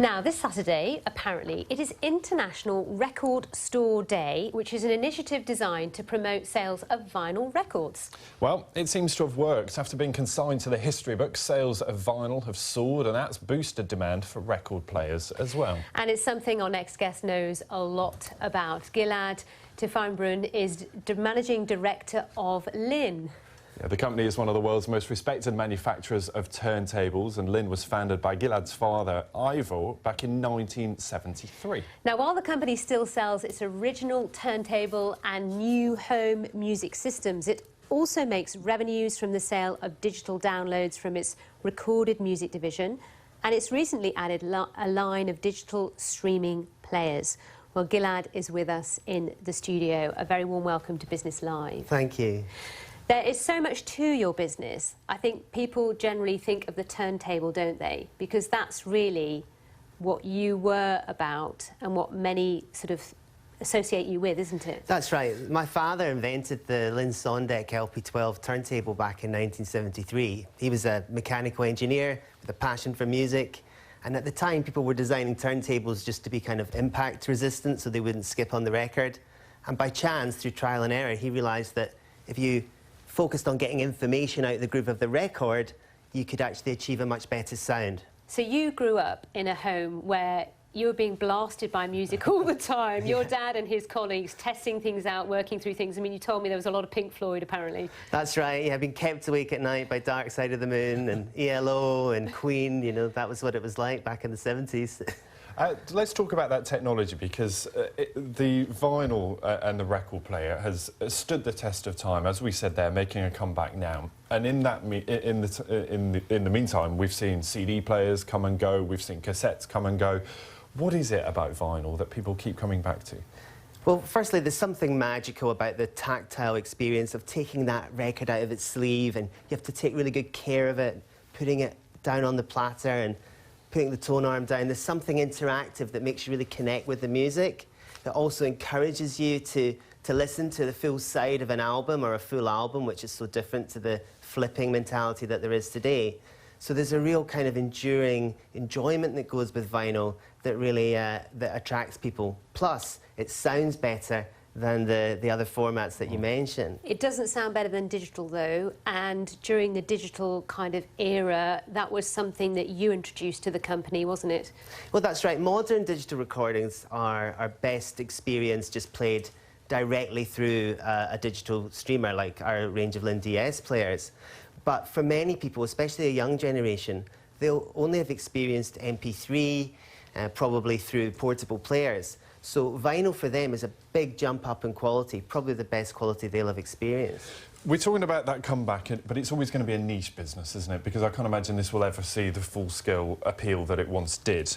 Now, this Saturday, apparently, it is International Record Store Day, which is an initiative designed to promote sales of vinyl records. Well, it seems to have worked. After being consigned to the history books, sales of vinyl have soared, and that's boosted demand for record players as well. And it's something our next guest knows a lot about. Gilad Tiefenbrun is managing director of Lin. Yeah, the company is one of the world's most respected manufacturers of turntables, and Lin was founded by Gilad's father, Ivor, back in 1973. Now, while the company still sells its original turntable and new home music systems, it also makes revenues from the sale of digital downloads from its recorded music division, and it's recently added a line of digital streaming players. Well, Gilad is with us in the studio. A very warm welcome to Business Live. Thank you. There is so much to your business. I think people generally think of the turntable, don't they? Because that's really what you were about and what many sort of associate you with, isn't it? That's right. My father invented the Lin Sondek LP12 turntable back in 1973. He was a mechanical engineer with a passion for music. And at the time, people were designing turntables just to be kind of impact resistant so they wouldn't skip on the record. And by chance, through trial and error, he realised that if you focused on getting information out of the groove of the record, you could actually achieve a much better sound. So you grew up in a home where you were being blasted by music all the time. Your dad and his colleagues testing things out, working through things. I mean, you told me there was a lot of Pink Floyd, apparently. That's right. Yeah, I've been kept awake at night by Dark Side of the Moon and ELO and Queen. You know, that was what it was like back in the 70s. Let's talk about that technology, because the vinyl and the record player has stood the test of time. As we said, they're making a comeback now. And in the meantime, we've seen CD players come and go. We've seen cassettes come and go. What is it about vinyl that people keep coming back to? Well, firstly, there's something magical about the tactile experience of taking that record out of its sleeve, and you have to take really good care of it, putting it down on the platter and putting the tone arm down. There's something interactive that makes you really connect with the music, that also encourages you to listen to the full side of an album or a full album, which is so different to the flipping mentality that there is today. So there's a real kind of enduring enjoyment that goes with vinyl that really that attracts people. Plus, it sounds better than the other formats that you mentioned. It doesn't sound better than digital, though, and during the digital kind of era, that was something that you introduced to the company, wasn't it? Well, that's right. Modern digital recordings are best experienced just played directly through a digital streamer like our range of Lin DS players. But for many people, especially a young generation, they'll only have experienced MP3, probably through portable players. So vinyl for them is a big jump up in quality, probably the best quality they'll have experienced. We're talking about that comeback, but it's always going to be a niche business, isn't it? Because I can't imagine this will ever see the full-scale appeal that it once did.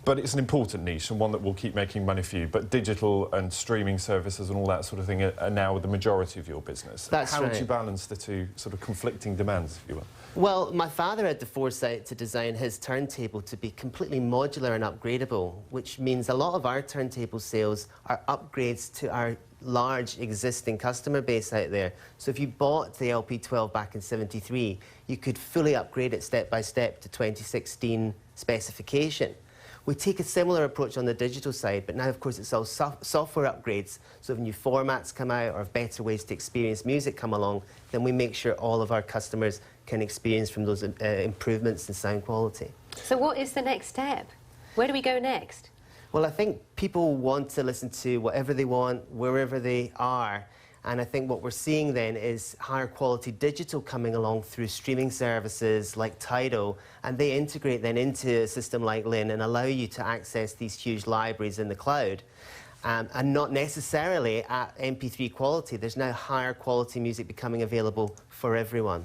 But it's an important niche and one that will keep making money for you. But digital and streaming services and all that sort of thing are now the majority of your business. That's How right. would you balance the two sort of conflicting demands, if you will? Well, my father had the foresight to design his turntable to be completely modular and upgradable, which means a lot of our turntable sales are upgrades to our large existing customer base out there. So if you bought the LP12 back in '73, you could fully upgrade it step by step to 2016 specification. We take a similar approach on the digital side, but now, of course, it's all software upgrades. So if new formats come out or if better ways to experience music come along, then we make sure all of our customers can experience from those improvements in sound quality. So what is the next step? Where do we go next? Well, I think people want to listen to whatever they want, wherever they are. And I think what we're seeing then is higher quality digital coming along through streaming services like Tidal, and they integrate then into a system like Lin and allow you to access these huge libraries in the cloud. And not necessarily at MP3 quality. There's now higher quality music becoming available for everyone.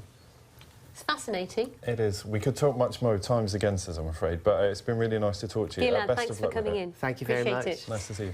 It's fascinating. It is. We could talk much more. Time's against us, I'm afraid. But it's been really nice to talk to you. Gilad, Best thanks of for luck with coming it. in. Thank you very Appreciate much. it. Nice to see you.